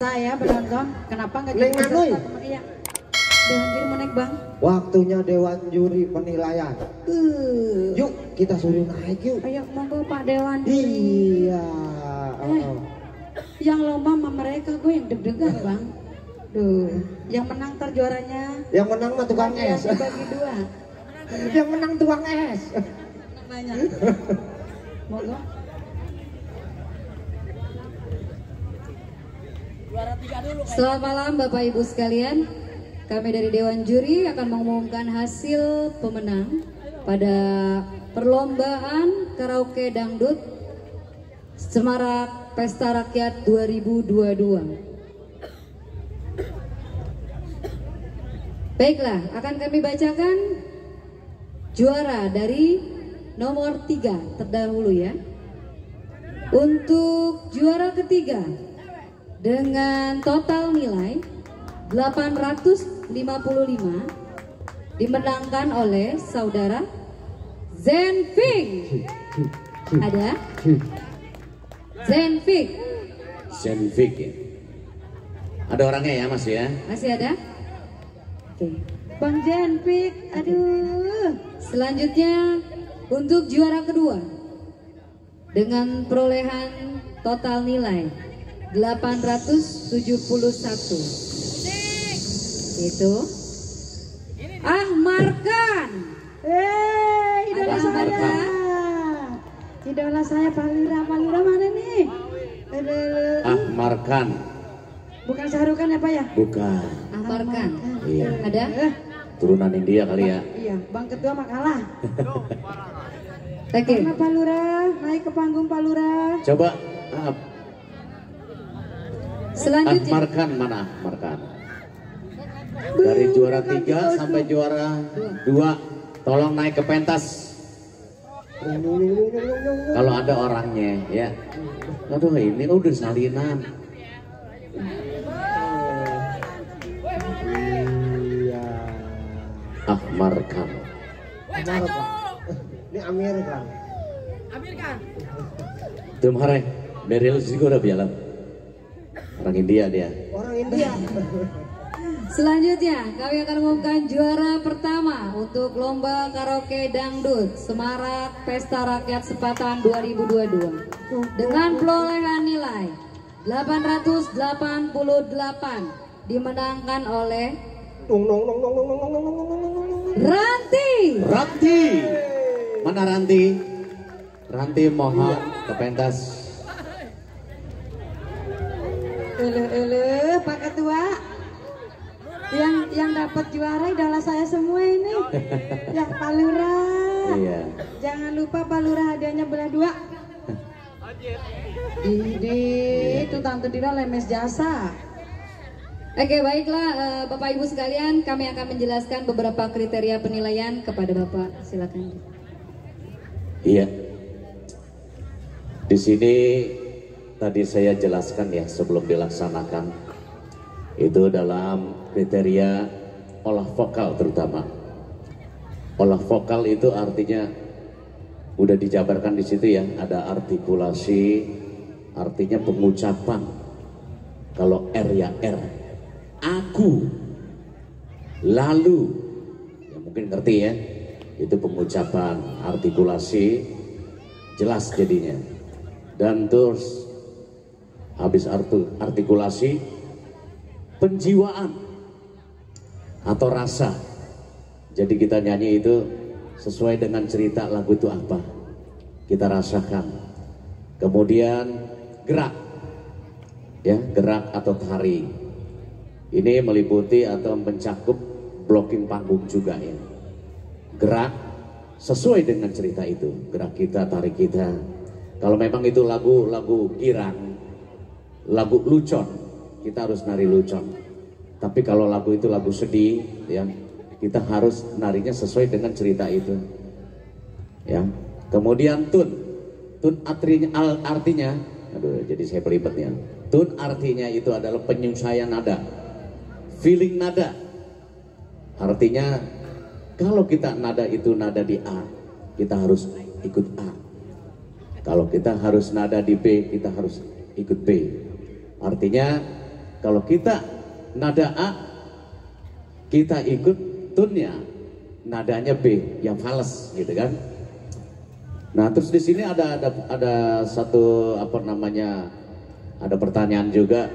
Saya penonton, kenapa nggak jadi Neng Anoy? Iya. Dewan juri mau naik bang? Waktunya Dewan Juri penilaian. Yuk kita suruh naik yuk. Ayo monggo Pak Dewan Juri. Iya. Yang lomba sama mereka gue yang deg-degan bang. Duh, yang menang ntar juaranya. Yang menang mah tukang es. Bagi dua. Yang menang tukang es. Banyak. Monggo. Selamat malam Bapak Ibu sekalian. Kami dari Dewan Juri akan mengumumkan hasil pemenang pada perlombaan karaoke dangdut Semarak Pesta Rakyat 2022. Baiklah, akan kami bacakan juara dari nomor 3 terdahulu ya. Untuk juara ketiga dengan total nilai 855 dimenangkan oleh saudara Zenfik. Ada? Zenfik. Zenfik ya. Ada orangnya ya Mas ya? Masih ada? Oke. Bang Zenfik, aduh. Selanjutnya untuk juara kedua dengan perolehan total nilai 871 itu Ahmarkan. Idola Ada saya. Ahmarkan. Idola saya Palura mana nih? Aduh. Ahmarkan. Bukan Sahrukan ya Pak ya? Bukan. Ahmarkan. Iya. Ada? Turunan India kali ya. Iya, Bang Ketua mah kalah. Oke. Karena Palura naik ke panggung Palura. Coba Selanjutnya Ahmarkan mana Ahmarkan? Dari juara 3 sampai juara 2 tolong naik ke pentas. Kalau ada orangnya ya. Aduh ini udah salinan. Iya. Ahmarkan. Amerika. Ini Amerika. Tuh marah. Meryl juga udah bilang. Orang India dia. Orang India. Selanjutnya kami akan mengumumkan juara pertama untuk lomba karaoke dangdut Semarak Pesta Rakyat Sepatan 2022 dengan perolehan nilai 888 dimenangkan oleh Ranti. Ranti. Mana Ranti? Ranti mohon ke pentas. Pak Ketua. Yang dapat juara idola saya semua ini. Ya Palura. Iya. Jangan lupa Palura hadiahnya belah 2. Itu Tante Dina lemes jasa. Oke baiklah Bapak Ibu sekalian, kami akan menjelaskan beberapa kriteria penilaian kepada Bapak. Silakan. Iya. Di sini tadi saya jelaskan ya sebelum dilaksanakan itu dalam kriteria olah vokal terutama. Olah vokal itu artinya udah dijabarkan di situ ya, ada artikulasi, artinya pengucapan. Kalau R ya R, aku, lalu, ya mungkin ngerti ya, itu pengucapan, artikulasi, jelas jadinya. Dan terus habis artikulasi, penjiwaan atau rasa. Jadi kita nyanyi itu sesuai dengan cerita lagu itu apa, kita rasakan. Kemudian gerak, ya gerak atau tari. Ini meliputi atau mencakup blocking panggung juga ya. Gerak sesuai dengan cerita itu, gerak kita, tari kita. Kalau memang itu lagu girang, lagu lucon, kita harus nari lucon. Tapi kalau lagu itu lagu sedih, ya kita harus narinya sesuai dengan cerita itu. Ya. Kemudian tun artinya, aduh jadi saya belibetnya. Tun artinya itu adalah penyelesaian nada, feeling nada. Artinya kalau kita nada itu nada di A, kita harus ikut A. Kalau kita harus nada di B, kita harus ikut B. Artinya Kalau kita nada A, kita ikut tunnya nadanya B yang fals gitu kan. Nah terus di sini ada satu apa namanya, ada pertanyaan juga,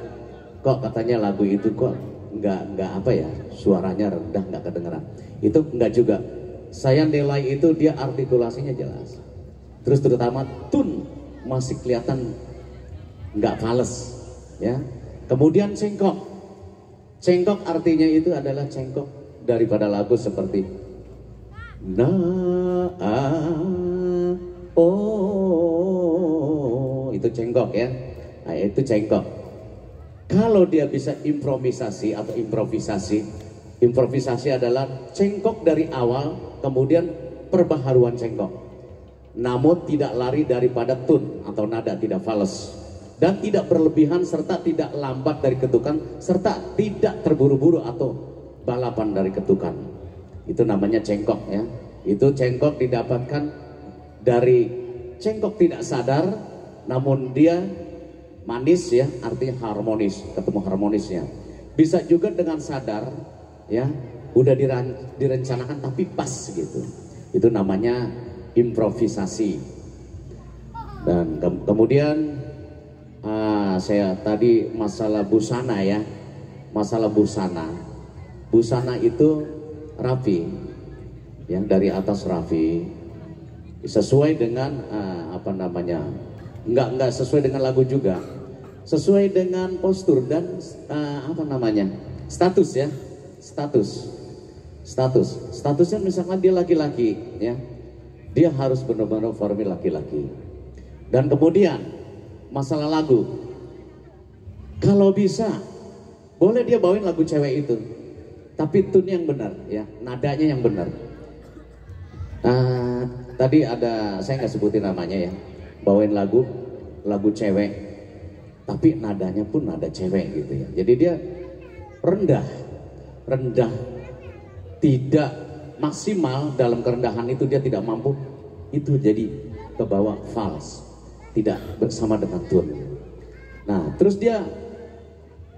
kok katanya lagu itu kok nggak apa ya, suaranya rendah, nggak kedengeran. Itu nggak juga. Saya nilai itu dia artikulasinya jelas. Terus terutama tun masih kelihatan nggak fals ya. Kemudian cengkok. Cengkok artinya itu adalah cengkok daripada lagu seperti na a oh, itu cengkok ya. Nah, itu cengkok. Kalau dia bisa improvisasi atau improvisasi adalah cengkok dari awal, kemudian perbaharuan cengkok. Namun tidak lari daripada tun atau nada, tidak fals. Dan tidak berlebihan serta tidak lambat dari ketukan, serta tidak terburu-buru atau balapan dari ketukan. Itu namanya cengkok ya. Itu cengkok didapatkan dari cengkok tidak sadar, namun dia manis ya, artinya harmonis, ketemu harmonisnya. Bisa juga dengan sadar ya, udah direncanakan tapi pas gitu. Itu namanya improvisasi. Dan kemudian saya tadi masalah busana ya, masalah busana. Busana itu rapi, ya dari atas rapi, sesuai dengan apa namanya, nggak sesuai dengan lagu juga, sesuai dengan postur dan apa namanya, status ya, statusnya misalkan dia laki-laki ya, dia harus benar-benar formil laki-laki. Dan kemudian masalah lagu, kalau bisa boleh dia bawain lagu cewek itu, tapi tune yang benar ya, nadanya yang benar. Tadi ada, saya nggak sebutin namanya ya, bawain lagu cewek, tapi nadanya pun nada cewek gitu ya. Jadi dia rendah, tidak maksimal dalam kerendahan itu, dia tidak mampu, itu jadi kebawa fals, tidak bersama dengan tune. Nah terus dia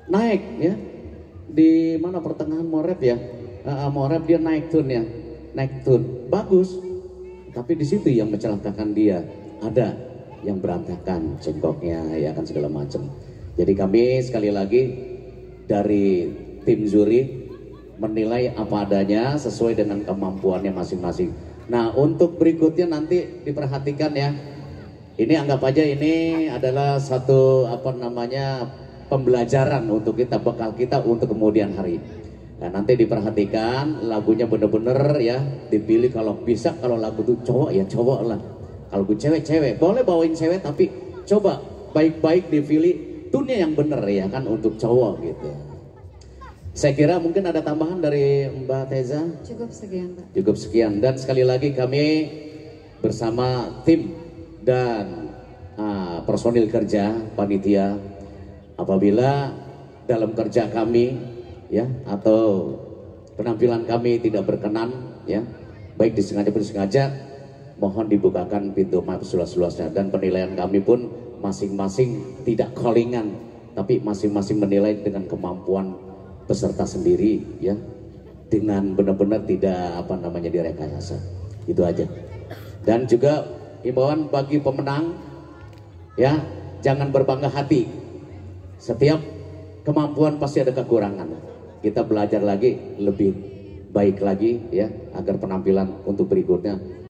naik ya, di mana pertengahan mau rap ya, mau rap dia naik tune ya, naik tune bagus, tapi di situ yang mencelakakan dia, ada yang berantakan cengkoknya ya kan, segala macam. Jadi kami sekali lagi dari tim juri menilai apa adanya sesuai dengan kemampuannya masing-masing. Nah untuk berikutnya nanti diperhatikan ya, ini anggap aja ini adalah satu apa namanya, pembelajaran untuk kita, bekal kita untuk kemudian hari. Nah nanti diperhatikan lagunya bener-bener ya, dipilih. Kalau bisa, kalau lagu itu cowok ya cowok lah, kalau gue cewek boleh bawain cewek, tapi coba baik-baik dipilih tune yang bener ya kan, untuk cowok gitu. Saya kira mungkin ada tambahan dari Mbak Teza. Cukup sekian Pak. Cukup sekian, dan sekali lagi kami bersama tim dan personil kerja panitia, apabila dalam kerja kami ya atau penampilan kami tidak berkenan ya, baik disengaja pun disengaja, mohon dibukakan pintu maaf seluas-luasnya. Dan penilaian kami pun masing-masing tidak callingan, tapi masing-masing menilai dengan kemampuan peserta sendiri ya, dengan benar-benar tidak apa namanya direkayasa. Itu aja. Dan juga himbauan bagi pemenang ya, jangan berbangga hati. Setiap kemampuan pasti ada kekurangan. Kita belajar lagi, lebih baik lagi ya, agar penampilan untuk berikutnya